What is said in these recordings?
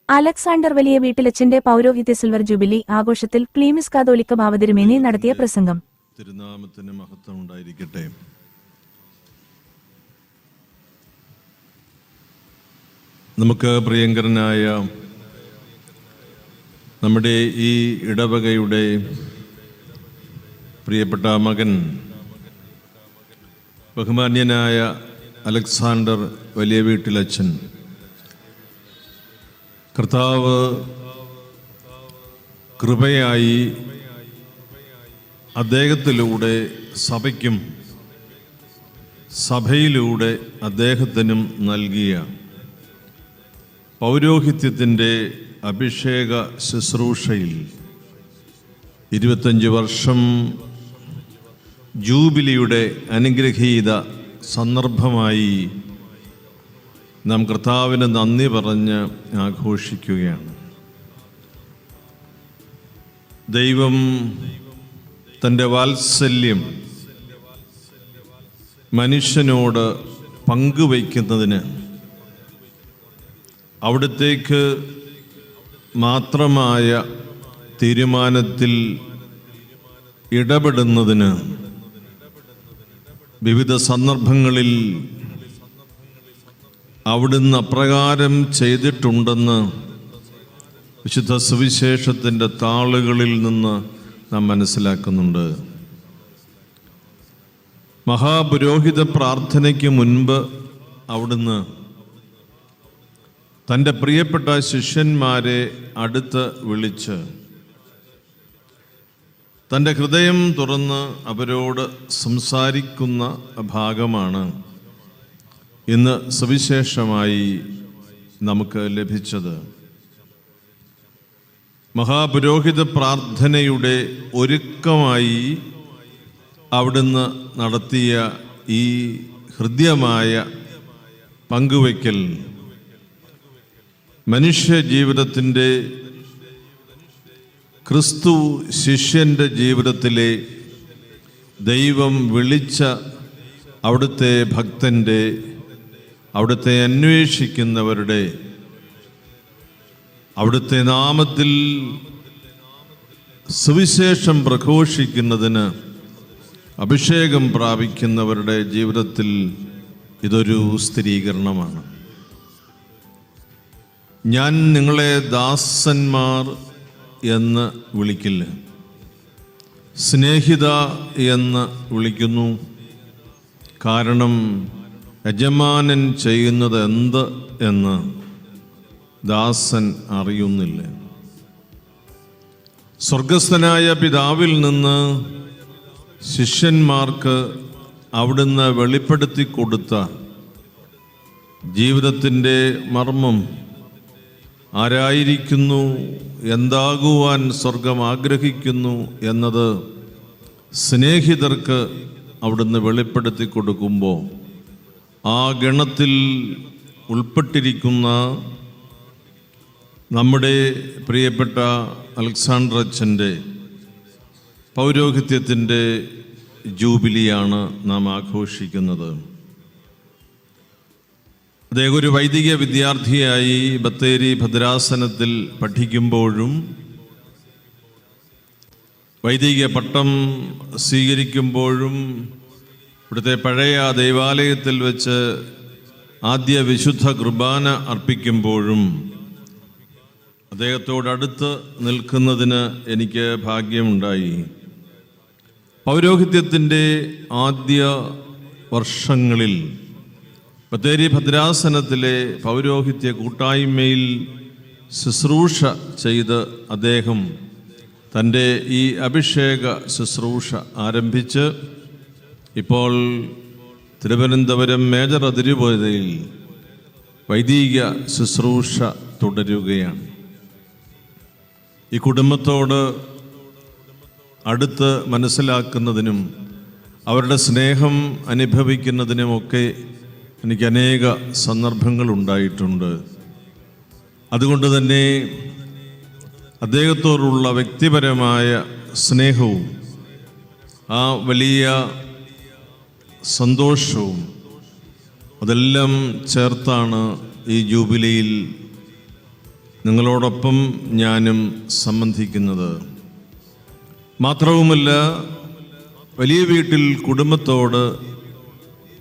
Alexander വലിയ വീട്ടിലച്ചന്റെ പൗരോഹിത്യ silver jubilee ആഘോഷത്തിൽ ക്ലീമിസ് കാതോലിക്ക ഭാവതിരുമേനി നടത്തിയ പ്രസംഗം. തിരുനാമത്തിന് മഹത്വം ഉണ്ടായിരിക്കട്ടെ. നമുക്ക് പ്രിയങ്കരനായ നമ്മുടെ ഈ ഇടവകയുടെ പ്രിയപ്പെട്ട മകൻ ബഹുമാന്യനായ അലക്സാണ്ടർ വലിയ വീട്ടിലച്ചൻ, കർത്താവ് കൃപയായി അദ്ദേഹത്തിലൂടെ സഭയ്ക്കും സഭയിലൂടെ അദ്ദേഹത്തിനും നൽകിയ പൗരോഹിത്യത്തിൻ്റെ അഭിഷേക ശുശ്രൂഷയിൽ 25 വർഷം ജൂബിലിയുടെ അനുഗ്രഹീത സന്ദർഭമായി നാം കർത്താവിന് നന്ദി പറഞ്ഞ് ആഘോഷിക്കുകയാണ്. ദൈവം തൻ്റെ വാത്സല്യം മനുഷ്യനോട് പങ്കുവയ്ക്കുന്നതിന് അവിടത്തേക്ക് മാത്രമായ തീരുമാനത്തിൽ ഇടപെടുന്നതിന് വിവിധ സന്ദർഭങ്ങളിൽ അവിടുന്ന് അപ്രകാരം ചെയ്തിട്ടുണ്ടെന്ന് വിശുദ്ധ സുവിശേഷത്തിൻ്റെ താളുകളിൽ നിന്ന് നാം മനസ്സിലാക്കുന്നുണ്ട്. മഹാപുരോഹിത പ്രാർത്ഥനയ്ക്ക് മുൻപ് അവിടുന്ന് തൻ്റെ പ്രിയപ്പെട്ട ശിഷ്യന്മാരെ അടുത്ത് വിളിച്ച് തൻ്റെ ഹൃദയം തുറന്ന് അവരോട് സംസാരിക്കുന്ന ഭാഗമാണ് ഇന്ന് സുവിശേഷമായി നമുക്ക് ലഭിച്ചത്. മഹാപുരോഹിത പ്രാർത്ഥനയുടെ ഒരുക്കമായി അവിടുന്ന് നടത്തിയ ഈ ഹൃദ്യമായ പങ്കുവയ്ക്കൽ മനുഷ്യ ജീവിതത്തിൻ്റെ ക്രിസ്തു ശിഷ്യൻ്റെ ജീവിതത്തിലെ ദൈവം വിളിച്ച അവിടുത്തെ ഭക്തൻ്റെ, അവിടുത്തെ അന്വേഷിക്കുന്നവരുടെ, അവിടുത്തെ നാമത്തിൽ സുവിശേഷം പ്രഘോഷിക്കുന്നതിന് അഭിഷേകം പ്രാപിക്കുന്നവരുടെ ജീവിതത്തിൽ ഇതൊരു സ്ഥിരീകരണമാണ്. ഞാൻ നിങ്ങളെ ദാസന്മാർ എന്ന് വിളിക്കില്ല, സ്നേഹിത എന്ന് വിളിക്കുന്നു. കാരണം യജമാനൻ ചെയ്യുന്നത് എന്ത് എന്ന് ദാസൻ അറിയുന്നില്ല. സ്വർഗസ്ഥനായ പിതാവിൽ നിന്ന് ശിഷ്യന്മാർക്ക് അവിടുന്ന് വെളിപ്പെടുത്തി കൊടുത്ത ജീവിതത്തിൻ്റെ മർമ്മം, ആരായിരിക്കുന്നു, എന്താകുവാൻ സ്വർഗം ആഗ്രഹിക്കുന്നു എന്നത് സ്നേഹിതർക്ക് അവിടുന്ന് വെളിപ്പെടുത്തി കൊടുക്കുമ്പോൾ ആ ഗണത്തിൽ ഉൾപ്പെട്ടിരിക്കുന്ന നമ്മുടെ പ്രിയപ്പെട്ട അലക്സാണ്ടർ അച്ഛൻ്റെ പൗരോഹിത്യത്തിൻ്റെ ജൂബിലിയാണ് നാം ആഘോഷിക്കുന്നത്. അദ്ദേഹം ഒരു വൈദിക വിദ്യാർത്ഥിയായി ബത്തേരി ഭദ്രാസനത്തിൽ പഠിക്കുമ്പോഴും വൈദിക പട്ടം സ്വീകരിക്കുമ്പോഴും ഇവിടുത്തെ പഴയ ദൈവാലയത്തിൽ വെച്ച് ആദ്യ വിശുദ്ധ കുർബാന അർപ്പിക്കുമ്പോഴും അദ്ദേഹത്തോടടുത്ത് നിൽക്കുന്നതിന് എനിക്ക് ഭാഗ്യമുണ്ടായി. പൗരോഹിത്യത്തിൻ്റെ ആദ്യ വർഷങ്ങളിൽ ബത്തേരി ഭദ്രാസനത്തിലെ പൗരോഹിത്യ കൂട്ടായ്മയിൽ ശുശ്രൂഷ ചെയ്ത് അദ്ദേഹം തൻ്റെ ഈ അഭിഷേക ശുശ്രൂഷ ആരംഭിച്ച് ഇപ്പോൾ തിരുവനന്തപുരം മേജർ അതിരൂപതയിൽ വൈദിക ശുശ്രൂഷ തുടരുകയാണ്. ഈ കുടുംബത്തോട് അടുത്ത് മനസ്സിലാക്കുന്നതിനും അവരുടെ സ്നേഹം അനുഭവിക്കുന്നതിനുമൊക്കെ എനിക്ക് അനേക സന്ദർഭങ്ങളുണ്ടായിട്ടുണ്ട്. അതുകൊണ്ട് തന്നെ അദ്ദേഹത്തോടുള്ള വ്യക്തിപരമായ സ്നേഹവും ആ വലിയ സന്തോഷവും അതെല്ലാം ചേർത്താണ് ഈ ജൂബിലിയിൽ നിങ്ങളോടൊപ്പം ഞാനും സംബന്ധിക്കുന്നത്. മാത്രവുമല്ല, വലിയ വീട്ടിൽ കുടുംബത്തോട്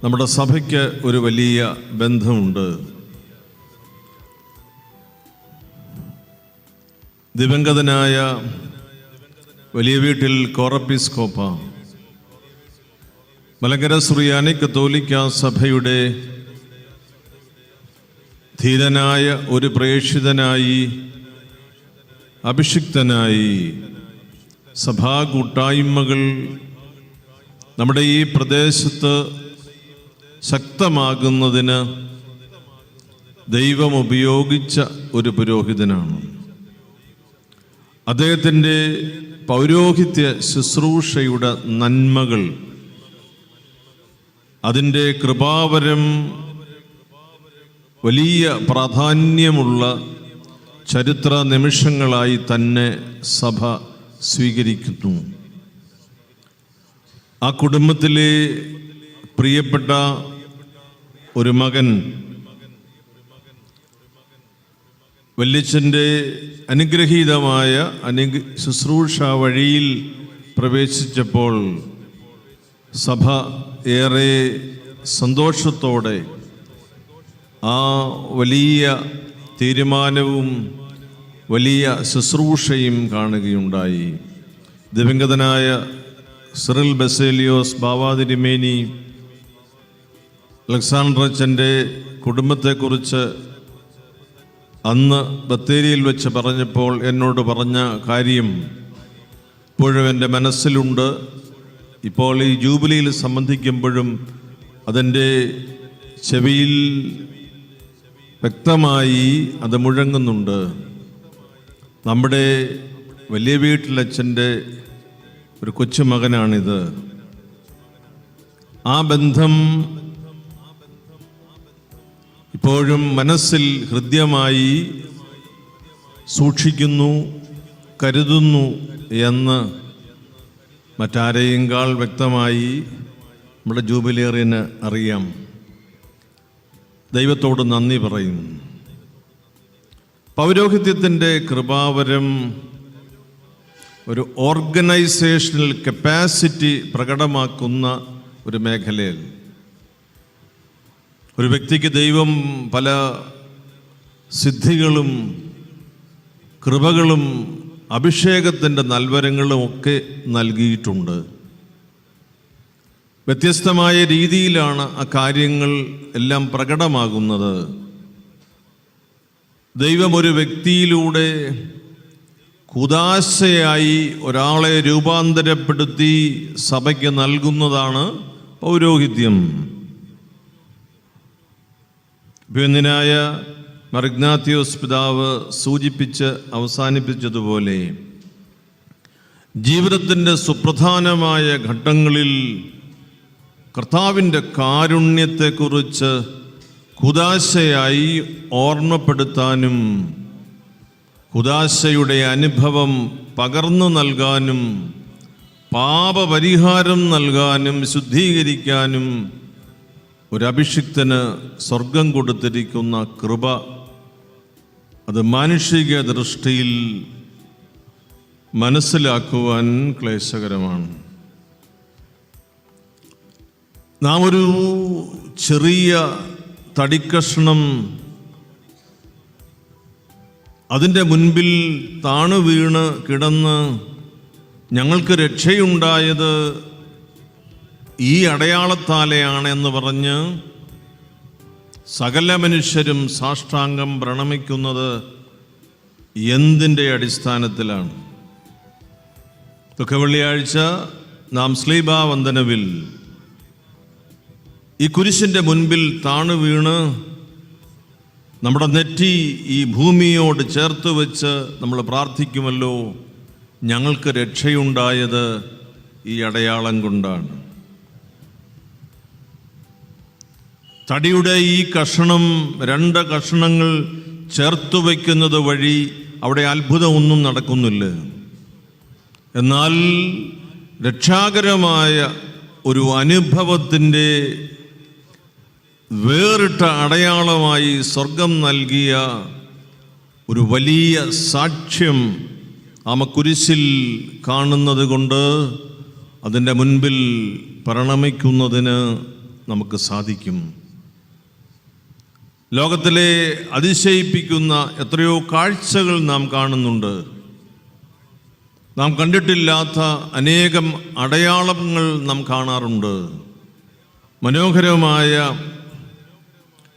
നമ്മുടെ സഭയ്ക്ക് ഒരു വലിയ ബന്ധമുണ്ട്. ദിവംഗതനായ വലിയ വീട്ടിൽ കോറപ്പിസ്കോപ്പ മലങ്കര സുറിയാനി കത്തോലിക്ക സഭയുടെ ധീരനായ ഒരു പ്രേക്ഷിതനായി, അഭിഷിക്തനായി സഭാ കൂട്ടായ്മകൾ നമ്മുടെ ഈ പ്രദേശത്ത് ശക്തമാകുന്നതിന് ദൈവം ഉപയോഗിച്ച ഒരു പുരോഹിതനാണ്. അദ്ദേഹത്തിൻ്റെ പൗരോഹിത്യ ശുശ്രൂഷയുടെ നന്മകൾ, അതിൻ്റെ കൃപാവരം വലിയ പ്രാധാന്യമുള്ള ചരിത്ര നിമിഷങ്ങളായി തന്നെ സഭ സ്വീകരിക്കുന്നു. ആ കുടുംബത്തിലെ പ്രിയപ്പെട്ട ഒരു മകൻ വല്യച്ഛൻ്റെ അനുഗ്രഹീതമായ ശുശ്രൂഷ വഴിയിൽ പ്രവേശിച്ചപ്പോൾ സഭ ഏറെ സന്തോഷത്തോടെ ആ വലിയ തീരുമാനവും വലിയ ശുശ്രൂഷയും കാണുകയുണ്ടായി. ദിവംഗതനായ സിറിൽ ബസേലിയോസ് ബാവാതിരുമേനി അലക്സാണ്ടറച്ചൻ്റെ കുടുംബത്തെക്കുറിച്ച് അന്ന് ബത്തേരിയിൽ വെച്ച് പറഞ്ഞപ്പോൾ എന്നോട് പറഞ്ഞ കാര്യം ഇപ്പോഴും എൻ്റെ മനസ്സിലുണ്ട്. ഇപ്പോൾ ഈ ജൂബിലിയിൽ സംബന്ധിക്കുമ്പോഴും അതെൻ്റെ ചെവിയിൽ വ്യക്തമായി അത് മുഴങ്ങുന്നുണ്ട്. നമ്മുടെ വലിയ വീട്ടിലച്ഛൻ്റെ ഒരു കൊച്ചുമകനാണിത്. ആ ബന്ധം ഇപ്പോഴും മനസ്സിൽ ഹൃദ്യമായി സൂക്ഷിക്കുന്നു, കരുതുന്നു എന്ന് മറ്റാരെയേക്കാൾ വ്യക്തമായി നമ്മുടെ ജൂബിലേറിയന് അറിയാം. ദൈവത്തോട് നന്ദി പറയും. പൗരോഹിത്യത്തിൻ്റെ കൃപാവരം ഒരു ഓർഗനൈസേഷണൽ കപ്പാസിറ്റി പ്രകടമാക്കുന്ന ഒരു മേഖലയിൽ ഒരു വ്യക്തിക്ക് ദൈവം പല സിദ്ധികളും കൃപകളും അഭിഷേകത്തിൻ്റെ നൽവരങ്ങളും ഒക്കെ നൽകിയിട്ടുണ്ട്. വ്യത്യസ്തമായ രീതിയിലാണ് ആ കാര്യങ്ങൾ എല്ലാം പ്രകടമാകുന്നത്. ദൈവം ഒരു വ്യക്തിയിലൂടെ കുദാശയായി ഒരാളെ രൂപാന്തരപ്പെടുത്തി സഭയ്ക്ക് നൽകുന്നതാണ് പൗരോഹിത്യം. അഭിവന്ദ്യനായ മാർ ഇഗ്നാത്യോസ് പിതാവ് സൂചിപ്പിച്ച് അവസാനിപ്പിച്ചതുപോലെ ജീവിതത്തിൻ്റെ സുപ്രധാനമായ ഘട്ടങ്ങളിൽ കർത്താവിൻ്റെ കാരുണ്യത്തെക്കുറിച്ച് കുദാശയായി ഓർമ്മപ്പെടുത്താനും കുദാശയുടെ അനുഭവം പകർന്നു നൽകാനും പാപപരിഹാരം നൽകാനും ശുദ്ധീകരിക്കാനും ഒരഭിഷിക്തന് സ്വർഗം കൊടുത്തിരിക്കുന്ന കൃപ, അത് മാനുഷിക ദൃഷ്ടിയിൽ മനസ്സിലാക്കുവാൻ ക്ലേശകരമാണ്. നാം ഒരു ചെറിയ തടിക്കഷ്ണം അതിൻ്റെ മുൻപിൽ താണു വീണ് കിടന്ന് ഞങ്ങൾക്ക് രക്ഷയുണ്ടായത് ഈ അടയാളത്താലെയാണ് എന്ന് പറഞ്ഞ് സകല മനുഷ്യരും സാഷ്ടാംഗം പ്രണമിക്കുന്നത് എന്തിൻ്റെ അടിസ്ഥാനത്തിലാണ്? ദുഃഖവെള്ളിയാഴ്ച നാം ശ്ലീബാ വന്ദനവിൽ ഈ കുരിശിൻ്റെ മുൻപിൽ താണു വീണ് നമ്മുടെ നെറ്റി ഈ ഭൂമിയോട് ചേർത്ത് വെച്ച് നമ്മൾ പ്രാർത്ഥിക്കുമല്ലോ, ഞങ്ങൾക്ക് രക്ഷയുണ്ടായത് ഈ അടയാളം കൊണ്ടാണ്. തടിയുടെ ഈ കഷണം, രണ്ട് കഷണങ്ങൾ ചേർത്ത് വയ്ക്കുന്നത് വഴി അവിടെ അത്ഭുതമൊന്നും നടക്കുന്നില്ല. എന്നാൽ രക്ഷാകരമായ ഒരു അനുഭവത്തിൻ്റെ വേറിട്ട അടയാളമായി സ്വർഗം നൽകിയ ഒരു വലിയ സാക്ഷ്യം കുരിശിൽ കാണുന്നത് കൊണ്ട് അതിൻ്റെ മുൻപിൽ പ്രണമിക്കുന്നതിന് നമുക്ക് സാധിക്കും. ലോകത്തിലെ അതിശയിപ്പിക്കുന്ന എത്രയോ കാഴ്ചകൾ നാം കാണുന്നുണ്ട്. നാം കണ്ടിട്ടില്ലാത്ത അനേകം അടയാളങ്ങൾ നാം കാണാറുണ്ട്. മനോഹരമായ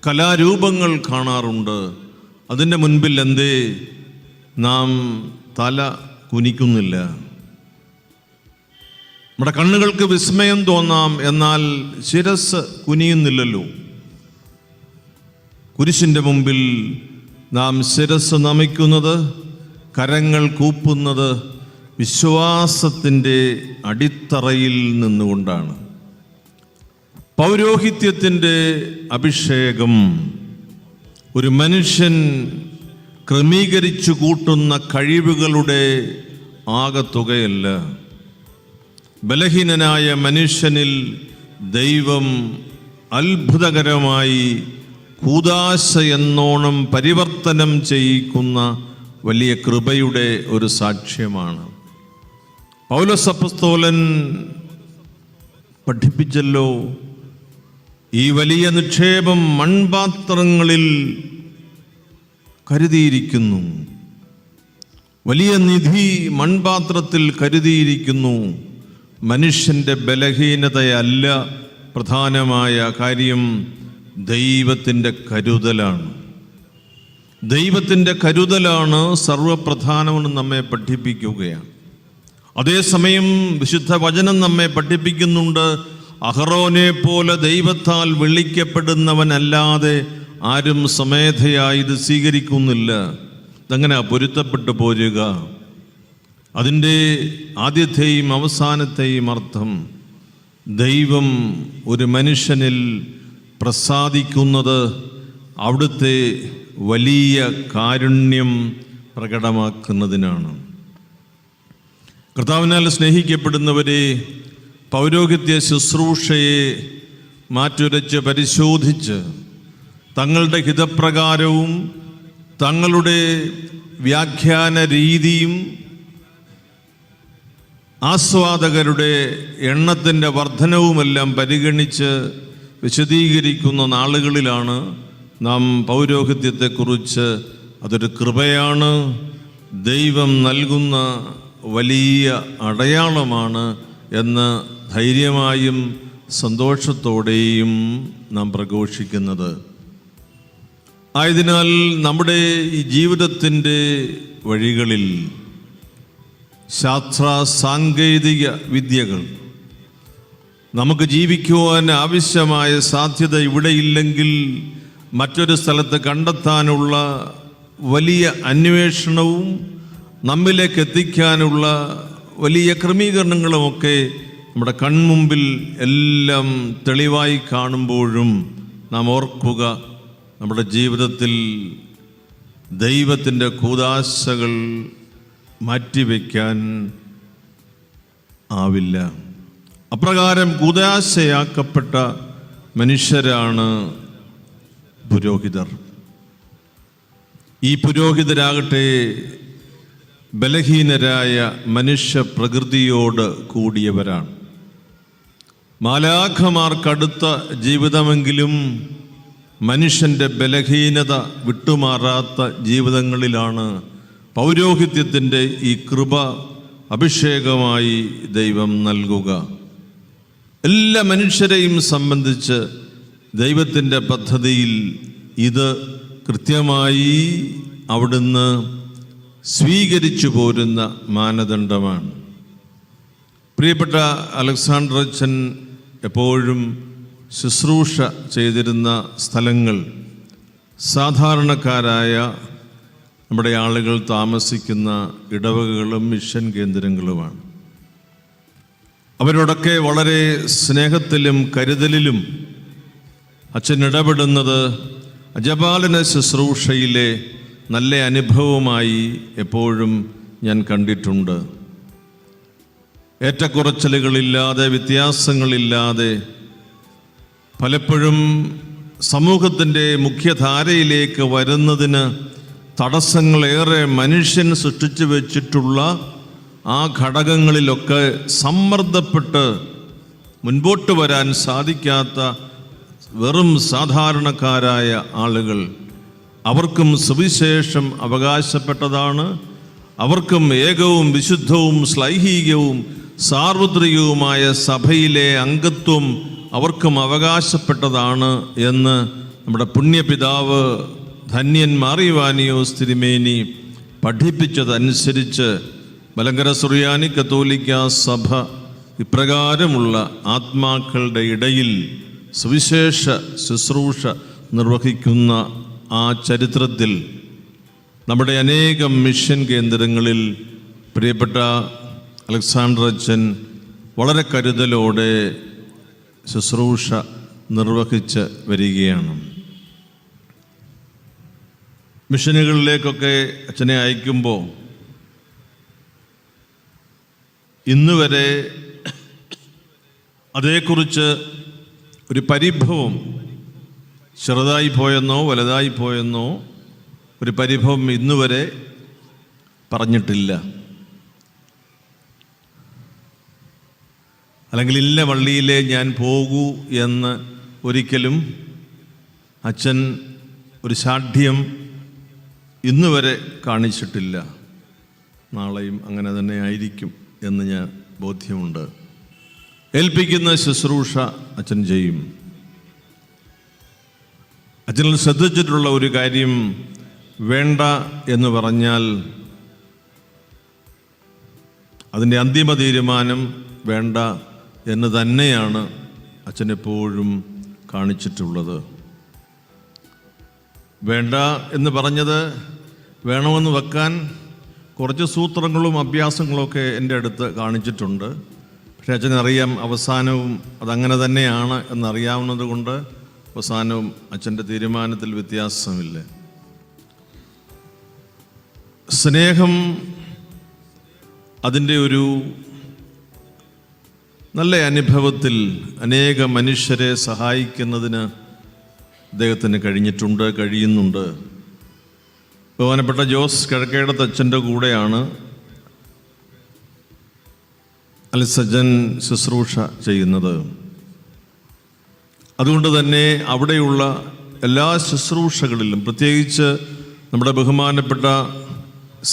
കലാരൂപങ്ങൾ കാണാറുണ്ട്. അതിൻ്റെ മുൻപിൽ എന്തേ നാം തല കുനിക്കുന്നില്ല? നമ്മുടെ കണ്ണുകൾക്ക് വിസ്മയം തോന്നാം, എന്നാൽ ശിരസ് കുനിയുന്നില്ലല്ലോ. കുരിശിൻ്റെ മുമ്പിൽ നാം ശിരസ് നമിക്കുന്നത്, കരങ്ങൾ കൂപ്പുന്നത് വിശ്വാസത്തിൻ്റെ അടിത്തറയിൽ നിന്നുകൊണ്ടാണ്. പൗരോഹിത്യത്തിൻ്റെ അഭിഷേകം ഒരു മനുഷ്യൻ ക്രമീകരിച്ചു കൂട്ടുന്ന കഴിവുകളുടെ ആകത്തുകയല്ല. ബലഹീനനായ മനുഷ്യനിൽ ദൈവം അത്ഭുതകരമായി കൂദാശ എന്നോണം പരിവർത്തനം ചെയ്യിക്കുന്ന വലിയ കൃപയുടെ ഒരു സാക്ഷ്യമാണ്. പൗലോസ് അപ്പോസ്തലൻ പഠിപ്പിച്ചല്ലോ, ഈ വലിയ നിക്ഷേപം മൺപാത്രങ്ങളിൽ കരുതിയിരിക്കുന്നു. വലിയ നിധി മൺപാത്രത്തിൽ കരുതിയിരിക്കുന്നു. മനുഷ്യൻ്റെ ബലഹീനതയല്ല പ്രധാനമായ കാര്യം, ദൈവത്തിൻ്റെ കരുതലാണ്. ദൈവത്തിൻ്റെ കരുതലാണ് സർവപ്രധാനമെന്ന് നമ്മെ പഠിപ്പിക്കുകയാണ്. അതേസമയം വിശുദ്ധ വചനം നമ്മെ പഠിപ്പിക്കുന്നുണ്ട്, അഹറോനെ പോലെ ദൈവത്താൽ വിളിക്കപ്പെടുന്നവനല്ലാതെ ആരും സ്വമേധയായി ഇത് സ്വീകരിക്കുന്നില്ല. ഇതങ്ങനെ പൊരുത്തപ്പെട്ടു പോരുക. അതിൻ്റെ ആദ്യത്തെയും അവസാനത്തെയും അർത്ഥം, ദൈവം ഒരു മനുഷ്യനിൽ പ്രസാദിക്കുന്നത് അവിടുത്തെ വലിയ കാരുണ്യം പ്രകടമാക്കുന്നതിനാണ്. കർത്താവിനാൽ സ്നേഹിക്കപ്പെടുന്നവരെ, പൗരോഹിത്യ ശുശ്രൂഷയെ മാറ്റുരച്ച് പരിശോധിച്ച് തങ്ങളുടെ ഹിതപ്രകാരവും തങ്ങളുടെ വ്യാഖ്യാന രീതിയും ആസ്വാദകരുടെ എണ്ണത്തിൻ്റെ വർധനവുമെല്ലാം പരിഗണിച്ച് വിശദീകരിക്കുന്ന നാളുകളിലാണ് നാം പൗരോഹിത്യത്തെക്കുറിച്ച് അതൊരു കൃപയാണ്, ദൈവം നൽകുന്ന വലിയ അടയാളമാണ് എന്ന് ധൈര്യമായും സന്തോഷത്തോടെയും നാം പ്രഘോഷിക്കുന്നത്. ആയതിനാൽ നമ്മുടെ ഈ ജീവിതത്തിൻ്റെ വഴികളിൽ ശാസ്ത്ര സാങ്കേതിക വിദ്യകൾ നമുക്ക് ജീവിക്കുവാൻ ആവശ്യമായ സാധ്യത ഇവിടെയില്ലെങ്കിൽ മറ്റൊരു സ്ഥലത്ത് കണ്ടെത്താനുള്ള വലിയ അന്വേഷണവും നമ്മിലേക്ക് എത്തിക്കാനുള്ള വലിയ ക്രമീകരണങ്ങളുമൊക്കെ നമ്മുടെ കൺമുമ്പിൽ എല്ലാം തെളിവായി കാണുമ്പോഴും നാം ഓർക്കുക, നമ്മുടെ ജീവിതത്തിൽ ദൈവത്തിൻ്റെ കൂദാശകൾ മാറ്റിവെക്കാൻ ആവില്ല. അപ്രകാരം കൂദാശയാക്കപ്പെട്ട മനുഷ്യരാണ് പുരോഹിതർ. ഈ പുരോഹിതരാകട്ടെ ബലഹീനരായ മനുഷ്യ പ്രകൃതിയോട് കൂടിയവരാണ്. മാലാഖമാർക്കടുത്ത ജീവിതമെങ്കിലും മനുഷ്യൻ്റെ ബലഹീനത വിട്ടുമാറാത്ത ജീവിതങ്ങളിലാണ് പൗരോഹിത്യത്തിൻ്റെ ഈ കൃപ അഭിഷേകമായി ദൈവം നൽകുക. എല്ലാ മനുഷ്യരെയും സംബന്ധിച്ച് ദൈവത്തിൻ്റെ പദ്ധതിയിൽ ഇത് കൃത്യമായി അവിടുന്ന് സ്വീകരിച്ചു പോരുന്ന മാനദണ്ഡമാണ്. പ്രിയപ്പെട്ട അലക്സാണ്ടർ അച്ഛൻ എപ്പോഴും ശുശ്രൂഷ ചെയ്തിരുന്ന സ്ഥലങ്ങൾ സാധാരണക്കാരായ നമ്മുടെ ആളുകൾ താമസിക്കുന്ന ഇടവകകളും മിഷൻ കേന്ദ്രങ്ങളുമാണ്. അവരോടൊക്കെ വളരെ സ്നേഹത്തിലും കരുതലിലും അച്ഛൻ ഇടപെടുന്നത് അജപാലന ശുശ്രൂഷയിലെ നല്ല അനുഭവമായി എപ്പോഴും ഞാൻ കണ്ടിട്ടുണ്ട്. ഏറ്റക്കുറച്ചിലുകളില്ലാതെ, വ്യത്യാസങ്ങളില്ലാതെ പലപ്പോഴും സമൂഹത്തിൻ്റെ മുഖ്യധാരയിലേക്ക് വരുന്നതിന് തടസ്സങ്ങളേറെ മനുഷ്യൻ സൃഷ്ടിച്ചു വെച്ചിട്ടുള്ള ആ ഘടകങ്ങളിലൊക്കെ സമ്മർദ്ദപ്പെട്ട് മുൻപോട്ട് വരാൻ സാധിക്കാത്ത വെറും സാധാരണക്കാരായ ആളുകൾ, അവർക്കും സുവിശേഷം അവകാശപ്പെട്ടതാണ്. അവർക്കും ഏകവും വിശുദ്ധവും ശ്ലൈഹികവും സാർവത്രികവുമായ സഭയിലെ അംഗത്വം അവർക്കും അവകാശപ്പെട്ടതാണ് എന്ന് നമ്മുടെ പുണ്യപിതാവ് ധന്യൻ മാർ ഇവാനിയോസ് തിരുമേനി പഠിപ്പിച്ചതനുസരിച്ച് മലങ്കര സുറിയാനി കത്തോലിക്ക സഭ ഇപ്രകാരമുള്ള ആത്മാക്കളുടെ ഇടയിൽ സുവിശേഷ ശുശ്രൂഷ നിർവഹിക്കുന്ന ആ ചരിത്രത്തിൽ നമ്മുടെ അനേകം മിഷൻ കേന്ദ്രങ്ങളിൽ പ്രിയപ്പെട്ട അലക്സാണ്ടർ അച്ഛൻ വളരെ കരുതലോടെ ശുശ്രൂഷ നിർവഹിച്ച് വരികയാണ്. മിഷനുകളിലേക്കൊക്കെ അച്ഛനെ അയക്കുമ്പോൾ ഇന്നുവരെ അതേക്കുറിച്ച് ഒരു പരിഭവം, ചെറുതായി പോയെന്നോ വലുതായി പോയെന്നോ ഒരു പരിഭവം ഇന്നുവരെ പറഞ്ഞിട്ടില്ല. അല്ലെങ്കിൽ ഇല്ല വള്ളിയിലേ ഞാൻ പോകൂ എന്ന് ഒരിക്കലും അച്ഛൻ ഒരു ശാഠ്യം ഇന്നുവരെ കാണിച്ചിട്ടില്ല. നാളെയും അങ്ങനെ തന്നെ ആയിരിക്കും എന്ന് ഞാൻ ബോധ്യമുണ്ട്. ഏൽപ്പിക്കുന്ന ശുശ്രൂഷ അച്ഛൻ ചെയ്യും. അച്ഛനിൽ ശ്രദ്ധിച്ചിട്ടുള്ള ഒരു കാര്യം, വേണ്ട എന്ന് പറഞ്ഞാൽ അതിൻ്റെ അന്തിമ തീരുമാനം വേണ്ട എന്ന് തന്നെയാണ് അച്ഛൻ എപ്പോഴും കാണിച്ചിട്ടുള്ളത്. വേണ്ട എന്ന് പറഞ്ഞത് വേണമെന്ന് വെക്കാൻ കുറച്ച് സൂത്രങ്ങളും അഭ്യാസങ്ങളൊക്കെ എൻ്റെ അടുത്ത് കാണിച്ചിട്ടുണ്ട്. പക്ഷേ അച്ഛനറിയാം അവസാനവും അതങ്ങനെ തന്നെയാണ് എന്നറിയാവുന്നത് കൊണ്ട് അവസാനവും അച്ഛൻ്റെ തീരുമാനത്തിൽ വ്യത്യാസമില്ല. സ്നേഹം അതിൻ്റെ ഒരു നല്ല അനുഭവത്തിൽ അനേക മനുഷ്യരെ സഹായിക്കുന്നതിന് അദ്ദേഹത്തിന് കഴിയുന്നുണ്ട്. ബഹുമാനപ്പെട്ട ജോസ് കിഴക്കേടത്ത് അച്ഛൻ്റെ കൂടെയാണ് അൽസജൻ ശുശ്രൂഷ ചെയ്യുന്നത്. അതുകൊണ്ട് തന്നെ അവിടെയുള്ള എല്ലാ ശുശ്രൂഷകളിലും, പ്രത്യേകിച്ച് നമ്മുടെ ബഹുമാനപ്പെട്ട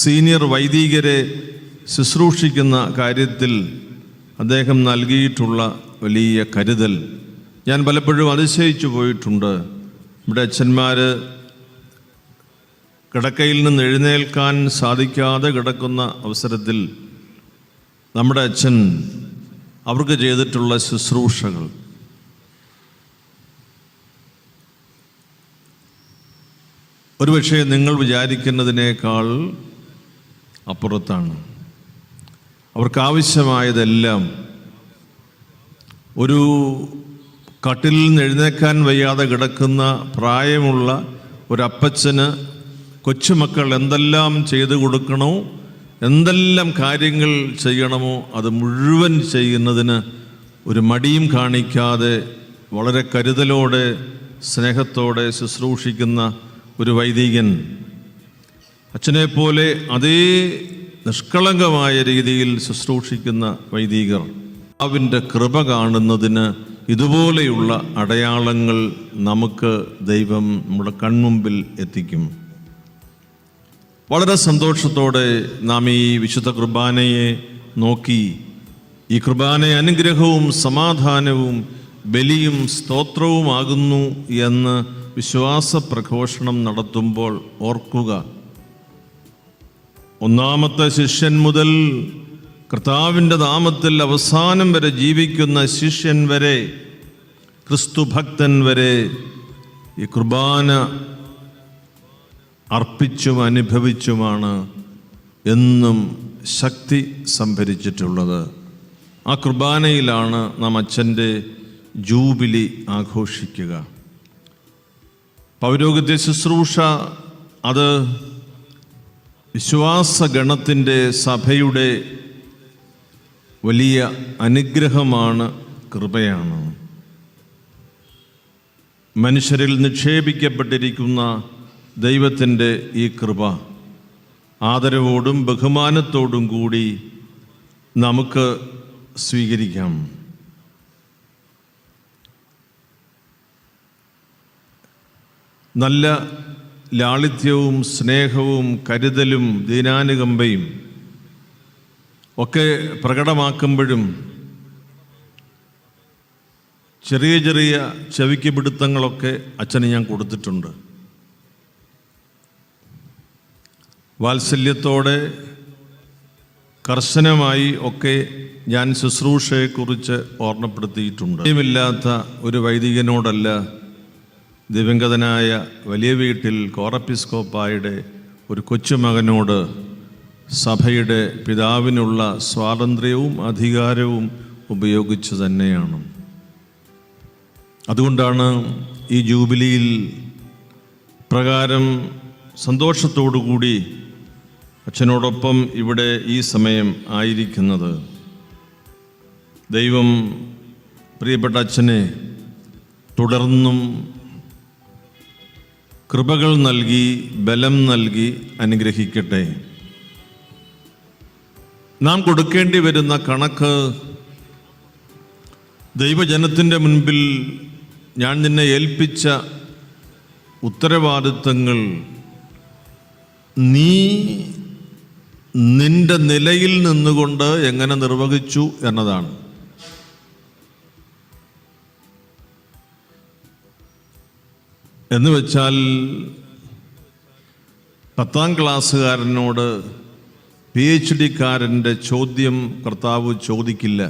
സീനിയർ വൈദികരെ ശുശ്രൂഷിക്കുന്ന കാര്യത്തിൽ അദ്ദേഹം നൽകിയിട്ടുള്ള വലിയ കരുതൽ ഞാൻ പലപ്പോഴും അതിശയിച്ചു പോയിട്ടുണ്ട്. ഇവിടെ അച്ഛന്മാർ കിടക്കയിൽ നിന്ന് എഴുന്നേൽക്കാൻ സാധിക്കാതെ കിടക്കുന്ന അവസരത്തിൽ നമ്മുടെ അച്ഛൻ അവർക്ക് ചെയ്തിട്ടുള്ള ശുശ്രൂഷകൾ ഒരുപക്ഷെ നിങ്ങൾ വിചാരിക്കുന്നതിനേക്കാൾ അപ്പുറത്താണ്. അവർക്കാവശ്യമായതെല്ലാം ഒരു കട്ടിലിൽ നിന്ന് എഴുന്നേക്കാൻ വയ്യാതെ കിടക്കുന്ന പ്രായമുള്ള ഒരപ്പച്ചന് കൊച്ചുമക്കൾ എന്തെല്ലാം ചെയ്തു കൊടുക്കണോ, എന്തെല്ലാം കാര്യങ്ങൾ ചെയ്യണമോ അത് മുഴുവൻ ചെയ്യുന്നതിന് ഒരു മടിയും കാണിക്കാതെ വളരെ കരുതലോടെ സ്നേഹത്തോടെ ശുശ്രൂഷിക്കുന്ന ഒരു വൈദികൻ, അച്ഛനെപ്പോലെ അതേ നിഷ്കളങ്കമായ രീതിയിൽ ശുശ്രൂഷിക്കുന്ന വൈദികർ, അവൻ്റെ കൃപ കാണുന്നതിന് ഇതുപോലെയുള്ള അടയാളങ്ങൾ നമുക്ക് ദൈവം നമ്മുടെ കൺമുമ്പിൽ എത്തിക്കും. വളരെ സന്തോഷത്തോടെ നാം ഈ വിശുദ്ധ കുർബാനയെ നോക്കി, ഈ കുർബാന അനുഗ്രഹവും സമാധാനവും ബലിയും സ്തോത്രവുമാകുന്നു എന്ന് വിശ്വാസ പ്രഘോഷണം നടത്തുമ്പോൾ ഓർക്കുക, ഒന്നാമത്തെ ശിഷ്യൻ മുതൽ കർത്താവിൻ്റെ നാമത്തിൽ അവസാനം വരെ ജീവിക്കുന്ന ശിഷ്യൻ വരെ, ക്രിസ്തുഭക്തൻ വരെ ഈ കുർബാന അർപ്പിച്ചും അനുഭവിച്ചുമാണ് എന്നും ശക്തി സംഭരിച്ചിട്ടുള്ളത്. ആ കുർബാനയിലാണ് നാം അച്ഛൻ്റെ ജൂബിലി ആഘോഷിക്കുക. പൗരോഹിത്യ ശുശ്രൂഷ അത് വിശ്വാസഗണത്തിൻ്റെ സഭയുടെ വലിയ അനുഗ്രഹമാണ്, കൃപയാണ്. മനുഷ്യരിൽ നിക്ഷേപിക്കപ്പെട്ടിരിക്കുന്ന ദൈവത്തിൻ്റെ ഈ കൃപ ആദരവോടും ബഹുമാനത്തോടും കൂടി നമുക്ക് സ്വീകരിക്കാം. നല്ല ലാളിത്യവും സ്നേഹവും കരുതലും ദീനാനുകമ്പയും ഒക്കെ പ്രകടമാക്കുമ്പോഴും ചെറിയ ചെറിയ ചെവിക്ക് പിടുത്തങ്ങളൊക്കെ അച്ഛന് ഞാൻ കൊടുത്തിട്ടുണ്ട്. വാത്സല്യത്തോടെ കർശനമായി ഒക്കെ ഞാൻ ശുശ്രൂഷയെക്കുറിച്ച് ഓർമ്മപ്പെടുത്തിയിട്ടുണ്ട്. ഇല്ലാത്ത ഒരു വൈദികനോടല്ല ദിവംഗതനായ വലിയ വീട്ടിൽ കോറപ്പിസ്കോപ്പായുടെ ഒരു കൊച്ചുമകനോട് സഭയുടെ പിതാവിനുള്ള സ്വാതന്ത്ര്യവും അധികാരവും ഉപയോഗിച്ചു തന്നെയാണ്. അതുകൊണ്ടാണ് ഈ ജൂബിലിയിൽ പ്രകാരം സന്തോഷത്തോടുകൂടി അച്ഛനോടൊപ്പം ഇവിടെ ഈ സമയം ആയിരിക്കുന്നത്. ദൈവം പ്രിയപ്പെട്ട അച്ഛനെ തുടർന്നും കൃപകൾ നൽകി ബലം നൽകി അനുഗ്രഹിക്കട്ടെ. നാം കൊടുക്കേണ്ടി വരുന്ന കണക്ക് ദൈവജനത്തിൻ്റെ മുൻപിൽ ഞാൻ നിന്നെ ഏൽപ്പിച്ച ഉത്തരവാദിത്തങ്ങൾ നീ നിന്റെ നിലയിൽ നിന്നുകൊണ്ട് എങ്ങനെ നിർവഹിച്ചു എന്നതാണ്. എന്ന് വെച്ചാൽ 10ാം ക്ലാസ്സുകാരനോട് PhD-കാരൻ്റെ ചോദ്യം കർത്താവ് ചോദിക്കില്ല.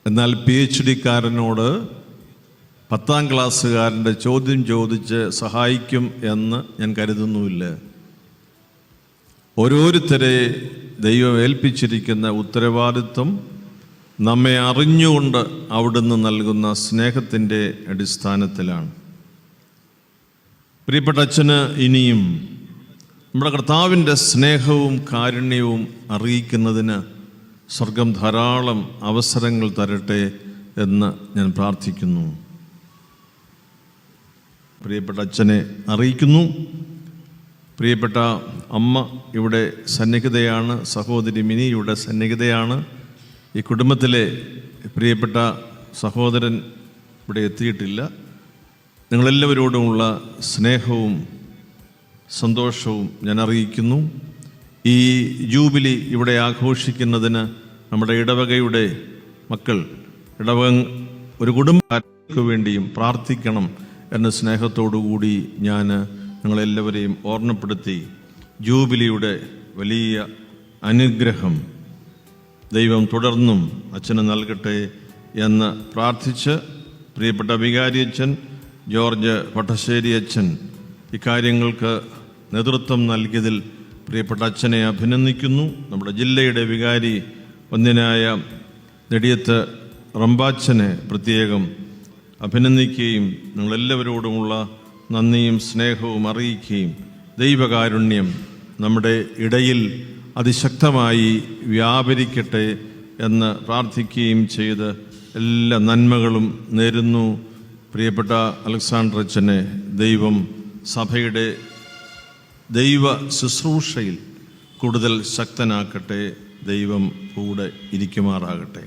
എന്നാൽ PhD-കാരനോട് 10ാം ക്ലാസ്സുകാരൻ്റെ ചോദ്യം ചോദിച്ച് സഹായിക്കും എന്ന് ഞാൻ കരുതുന്നുമില്ല. ഓരോരുത്തരെ ദൈവം ഏൽപ്പിച്ചിരിക്കുന്ന ഉത്തരവാദിത്വം നമ്മെ അറിഞ്ഞുകൊണ്ട് അവിടുന്ന് നൽകുന്ന സ്നേഹത്തിൻ്റെ അടിസ്ഥാനത്തിലാണ്. പ്രിയപ്പെട്ട അച്ഛന് ഇനിയും നമ്മുടെ കർത്താവിൻ്റെ സ്നേഹവും കാരുണ്യവും അറിയിക്കുന്നതിന് സ്വർഗം ധാരാളം അവസരങ്ങൾ തരട്ടെ എന്ന് ഞാൻ പ്രാർത്ഥിക്കുന്നു. പ്രിയപ്പെട്ട അച്ഛനെ അറിയിക്കുന്നു. പ്രിയപ്പെട്ട അമ്മ ഇവിടെ സന്നിഹിതയാണ്, സഹോദരി മിനി ഇവിടെ സന്നിഹിതയാണ്. ഈ കുടുംബത്തിലെ പ്രിയപ്പെട്ട സഹോദരൻ ഇവിടെ എത്തിയിട്ടില്ല. നിങ്ങളെല്ലാവരോടുമുള്ള സ്നേഹവും സന്തോഷവും ഞാൻ അറിയിക്കുന്നു. ഈ ജൂബിലി ഇവിടെ ആഘോഷിക്കുന്നതിന് നമ്മുടെ ഇടവകയുടെ മക്കൾ ഒരു കുടുംബക്കാർക്ക് വേണ്ടിയും പ്രാർത്ഥിക്കണം എന്ന സ്നേഹത്തോടുകൂടി ഞാൻ നിങ്ങളെല്ലാവരെയും ഓർമ്മപ്പെടുത്തി ജൂബിലിയുടെ വലിയ അനുഗ്രഹം ദൈവം തുടർന്നും അച്ഛന് നൽകട്ടെ എന്ന് പ്രാർത്ഥിച്ച് പ്രിയപ്പെട്ട വികാരിയച്ഛൻ ജോർജ് പട്ടശ്ശേരി അച്ഛൻ ഇക്കാര്യങ്ങൾക്ക് നേതൃത്വം നൽകിയതിൽ പ്രിയപ്പെട്ട അച്ഛനെ അഭിനന്ദിക്കുന്നു. നമ്മുടെ ജില്ലയുടെ വികാരി വന്ദ്യനായ നെടിയത്ത് റമ്പാച്ചനെ പ്രത്യേകം അഭിനന്ദിക്കുകയും നിങ്ങളെല്ലാവരോടുമുള്ള നന്ദിയും സ്നേഹവും അറിയിക്കുകയും ദൈവകാരുണ്യം നമ്മുടെ ഇടയിൽ അതിശക്തമായി വ്യാപരിക്കട്ടെ എന്ന് പ്രാർത്ഥിക്കുകയും ചെയ്ത് എല്ലാ നന്മകളും നേരുന്നു. പ്രിയപ്പെട്ട അലക്സാണ്ടർ അച്ഛനെ ദൈവം സഭയുടെ ദൈവ ശുശ്രൂഷയിൽ കൂടുതൽ ശക്തനാക്കട്ടെ. ദൈവം കൂടെ ഇരിക്കുമാറാകട്ടെ.